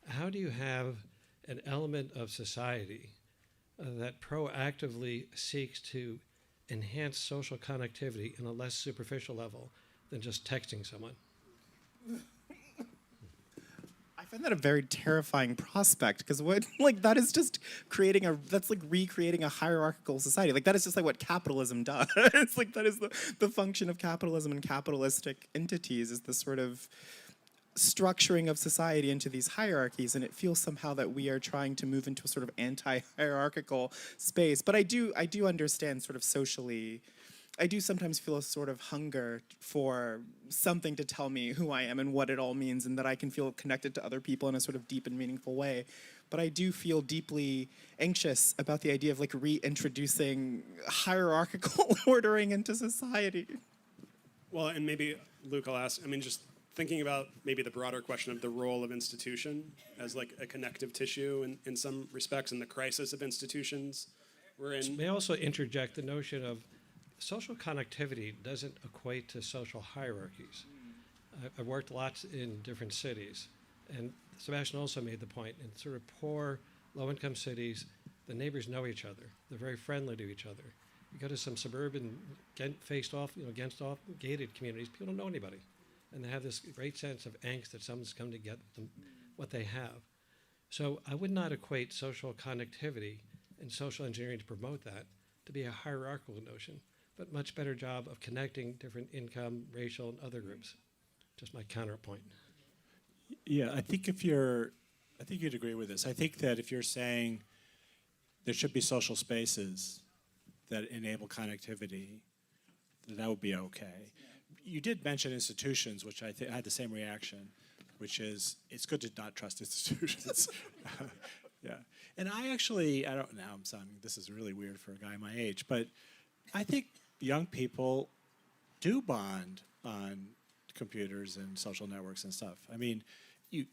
how do you have an element of society that proactively seeks to enhance social connectivity in a less superficial level than just texting someone? I find that a very terrifying prospect because what that is just that's like recreating a hierarchical society. Like that is just like what capitalism does. It's like that is the function of capitalism and capitalistic entities is the sort of structuring of society into these hierarchies, and it feels somehow that we are trying to move into a sort of anti-hierarchical space. But I do understand sort of socially. I do sometimes feel a sort of hunger for something to tell me who I am and what it all means, and that I can feel connected to other people in a sort of deep and meaningful way. But I do feel deeply anxious about the idea of like reintroducing hierarchical ordering into society. Well, and maybe, Luke, I'll ask, I mean, just thinking about maybe the broader question of the role of institution as like a connective tissue in some respects, and the crisis of institutions we're in. May I also interject the notion of social connectivity doesn't equate to social hierarchies. I've worked lots in different cities, and Sebastian also made the point, in sort of poor, low-income cities, the neighbors know each other. They're very friendly to each other. You go to some suburban, against gated communities, people don't know anybody. And they have this great sense of angst that someone's come to get them what they have. So I would not equate social connectivity and social engineering to promote that to be a hierarchical notion, but much better job of connecting different income, racial, and other groups. Just my counterpoint. Yeah, I think you'd agree with this. I think that if you're saying there should be social spaces that enable connectivity, that would be okay. You did mention institutions, which I had the same reaction, which is it's good to not trust institutions. Yeah, and I don't know. I'm sounding. This is really weird for a guy my age, but I think young people do bond on computers and social networks and stuff. I mean,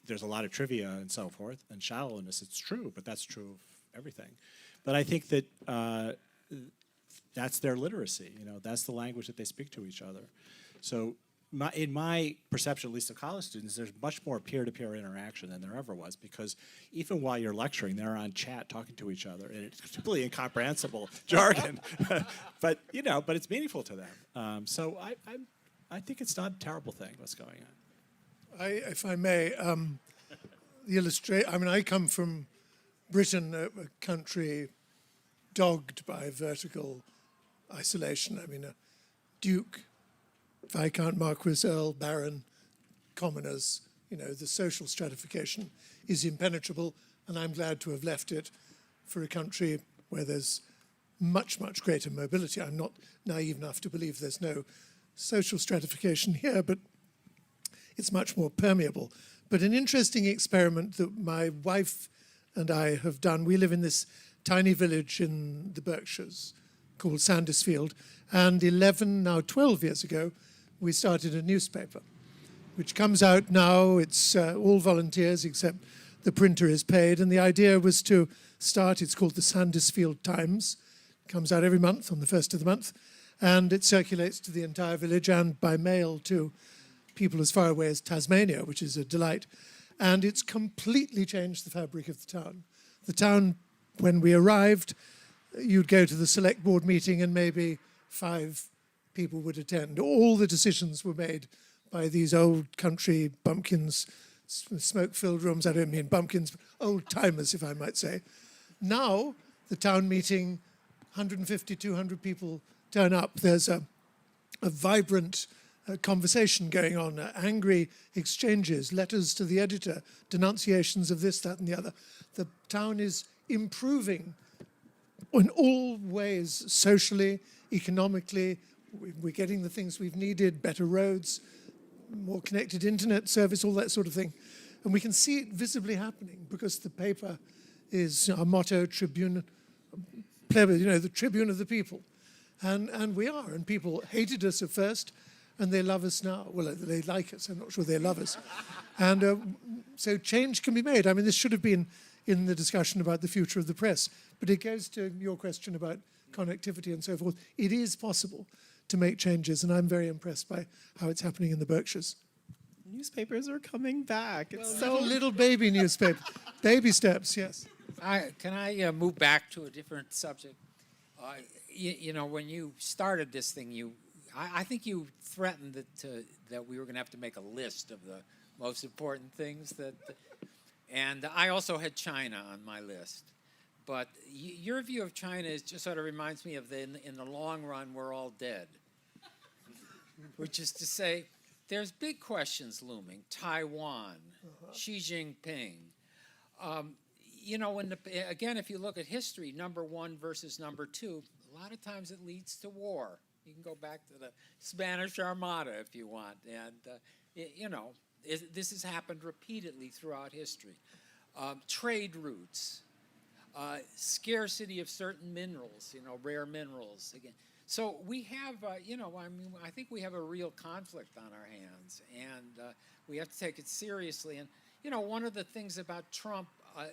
there's a lot of trivia and so forth and shallowness. It's true, but that's true of everything. But I think that that's their literacy. That's the language that they speak to each other. So in my perception, at least of college students, there's much more peer-to-peer interaction than there ever was, because even while you're lecturing, they're on chat talking to each other, and it's completely incomprehensible jargon, but it's meaningful to them. So I think it's not a terrible thing what's going on. If I may, I come from Britain, a country dogged by vertical isolation. I mean, a duke, Viscount, Marquis, Earl, Baron, commoners, the social stratification is impenetrable, and I'm glad to have left it for a country where there's much, much greater mobility. I'm not naive enough to believe there's no social stratification here, but it's much more permeable. But an interesting experiment that my wife and I have done, we live in this tiny village in the Berkshires called Sandisfield, and 12 years ago, we started a newspaper, which comes out now. It's all volunteers, except the printer is paid. And the idea was to start, it's called the Sandisfield Times. It comes out every month on the first of the month. And it circulates to the entire village and by mail to people as far away as Tasmania, which is a delight. And it's completely changed the fabric of the town. The town, when we arrived, you'd go to the select board meeting and maybe 5 people would attend. All the decisions were made by these old country bumpkins, smoke-filled rooms. I don't mean bumpkins, but old-timers, if I might say. Now, the town meeting, 150, 200 people turn up. There's a vibrant conversation going on, angry exchanges, letters to the editor, denunciations of this, that, and the other. The town is improving in all ways, socially, economically. We're getting the things we've needed, better roads, more connected internet service, all that sort of thing. And we can see it visibly happening because the paper is our motto, Tribune the tribune of the people. And we are, and people hated us at first, and they love us now. Well, they like us, I'm not sure they love us. And so change can be made. I mean, this should have been in the discussion about the future of the press, but it goes to your question about connectivity and so forth. It is possible to make changes, and I'm very impressed by how it's happening in the Berkshires. Newspapers are coming back. It's Little baby newspaper. Baby steps, yes. Can I move back to a different subject? When you started this thing, I think you threatened that we were going to have to make a list of the most important things and I also had China on my list. But your view of China just sort of reminds me of in the long run, we're all dead. Which is to say, there's big questions looming. Taiwan, Xi Jinping. Again, if you look at history, number one versus number two, a lot of times it leads to war. You can go back to the Spanish Armada if you want. And, this has happened repeatedly throughout history. Trade routes, scarcity of certain minerals, rare minerals. Again, so we have, I think we have a real conflict on our hands, and we have to take it seriously. And, one of the things about Trump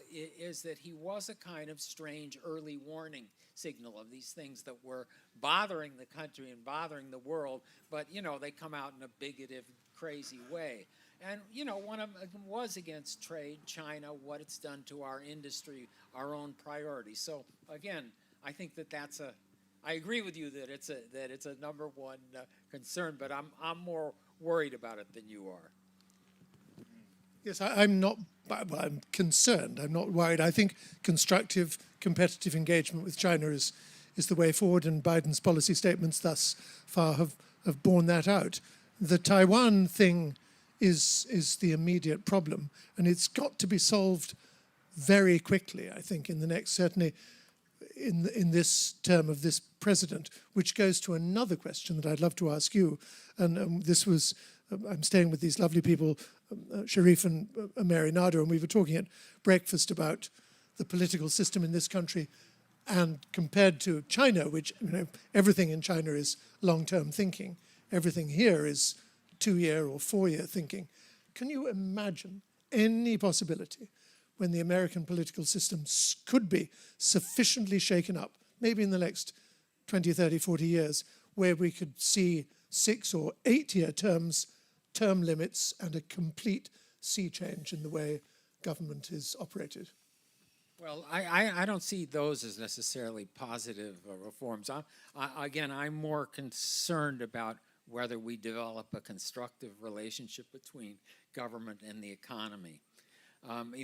is that he was a kind of strange early warning signal of these things that were bothering the country and bothering the world, but, they come out in a bigoted, crazy way. And, one of them was against trade, China, what it's done to our industry, our own priorities. So, again, I think I agree with you that it's a number one concern, but I'm more worried about it than you are. Yes, I'm not, I'm concerned. I'm not worried. I think constructive, competitive engagement with China is the way forward, and Biden's policy statements thus far have borne that out. The Taiwan thing is the immediate problem, and it's got to be solved very quickly, I think, in the next, certainly in this term of this president, which goes to another question that I'd love to ask you. And this was, I'm staying with these lovely people, Sharif and Mary Nader, and we were talking at breakfast about the political system in this country, and compared to China, which, everything in China is long-term thinking. Everything here is 2-year or 4-year thinking. Can you imagine any possibility when the American political system could be sufficiently shaken up, maybe in the next 20, 30, 40 years, where we could see 6 or 8-year term limits and a complete sea change in the way government is operated? Well, I don't see those as necessarily positive reforms. I'm more concerned about whether we develop a constructive relationship between government and the economy.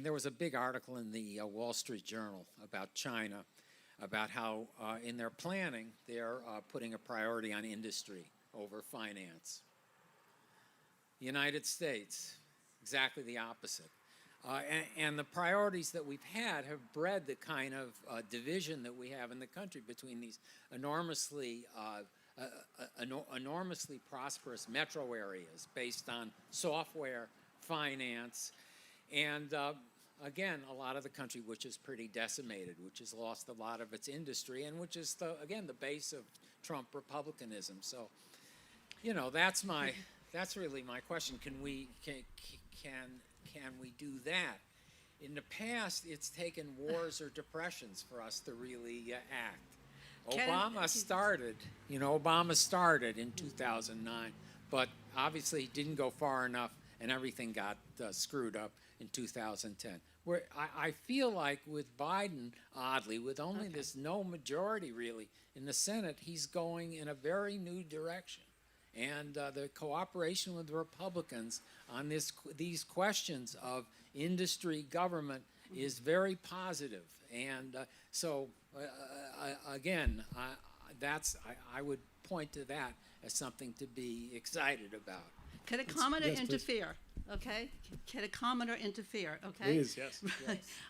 There was a big article in the Wall Street Journal about China, about how in their planning they're putting a priority on industry over finance. The United States, exactly the opposite. And the priorities that we've had have bred the kind of division that we have in the country between these enormously prosperous metro areas based on software, finance, and again, a lot of the country which is pretty decimated, which has lost a lot of its industry, and which is the base of Trump republicanism. So, that's really my question. Can we do that? In the past, it's taken wars or depressions for us to really act. Obama started in 2009, but obviously he didn't go far enough, and everything got screwed up in 2010. Where I feel like with Biden, oddly, with only this no majority really in the Senate, he's going in a very new direction. And the cooperation with the Republicans on these questions of industry, government is very positive. And again, I would point to that as something to be excited about. Can a commenter yes, please. interfere? Okay. Can a commenter interfere? Okay. Please, yes.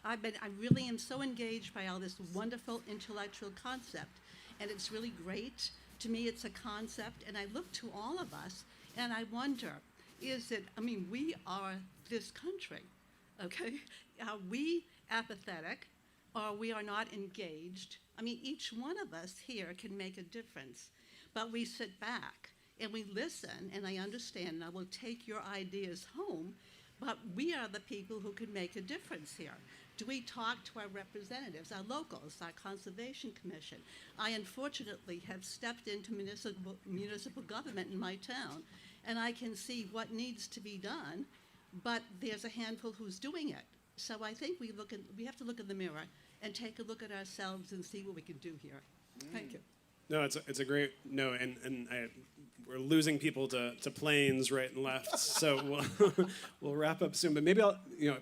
I really am so engaged by all this wonderful intellectual concept, and it's really great. To me, it's a concept, and I look to all of us, and I wonder, we are this country, okay? Are we apathetic, or we are not engaged I mean, each one of us here can make a difference, but we sit back and we listen, and I understand, and I will take your ideas home, but we are the people who can make a difference here. Do we talk to our representatives, our locals, our Conservation Commission? I unfortunately have stepped into municipal government in my town, and I can see what needs to be done, but there's a handful who's doing it. So I think we have to look in the mirror and take a look at ourselves and see what we can do here. Thank you. No, it's a great note, and we're losing people to planes right and left, so we'll wrap up soon. But maybe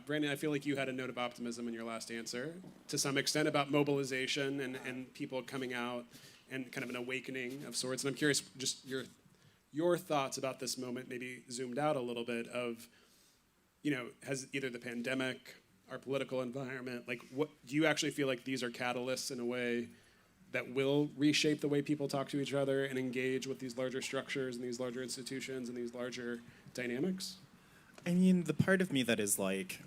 Brandon, I feel like you had a note of optimism in your last answer, to some extent, about mobilization and people coming out and kind of an awakening of sorts. And I'm curious, just your thoughts about this moment, maybe zoomed out a little bit, of, has either the pandemic, our political environment, what do you actually feel like these are catalysts in a way that will reshape the way people talk to each other and engage with these larger structures and these larger institutions and these larger dynamics? I mean, the part of me that is like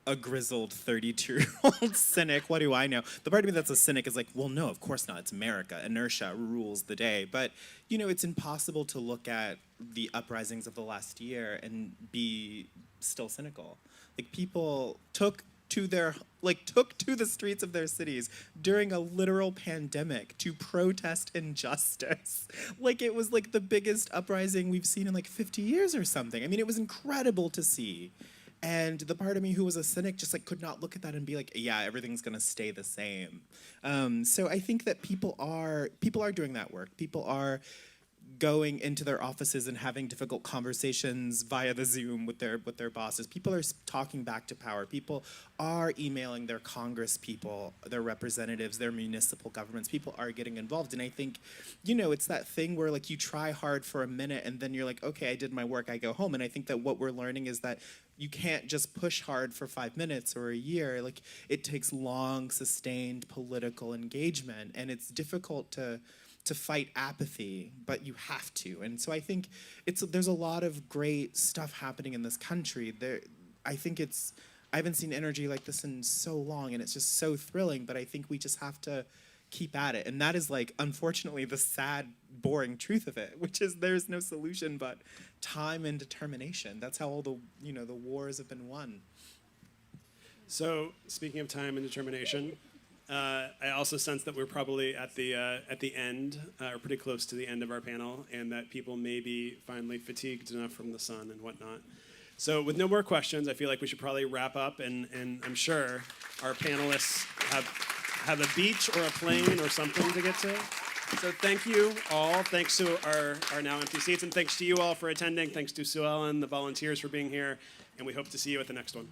a grizzled 32-year-old cynic, what do I know? The part of me that's a cynic is like, well, no, of course not. It's America. Inertia rules the day. But, it's impossible to look at the uprisings of the last year and be still cynical. Like, people took to the streets of their cities during a literal pandemic to protest injustice. Like, it was like the biggest uprising we've seen in like 50 years or something. I mean, it was incredible to see. And the part of me who was a cynic just could not look at that and be like, yeah, everything's gonna stay the same. So I think that people are doing that work. People are going into their offices and having difficult conversations via the Zoom with their bosses. People are talking back to power. People are emailing their Congress people, their representatives, their municipal governments. People are getting involved. And I think, it's that thing where you try hard for a minute and then you're like, okay, I did my work, I go home. And I think that what we're learning is that you can't just push hard for 5 minutes or a year. It takes long, sustained political engagement, and it's difficult to fight apathy, but you have to. And so I think there's a lot of great stuff happening in this country. I haven't seen energy like this in so long, and it's just so thrilling, but I think we just have to keep at it. And that is unfortunately the sad, boring truth of it, which is there's no solution but time and determination. That's how all the wars have been won. So, speaking of time and determination, I also sense that we're probably at the end, or pretty close to the end of our panel, and that people may be finally fatigued enough from the sun and whatnot. So, with no more questions, I feel like we should probably wrap up, and I'm sure our panelists have a beach or a plane or something to get to. So thank you all. Thanks to our now empty seats, and thanks to you all for attending. Thanks to Sue Ellen, the volunteers, for being here, and we hope to see you at the next one.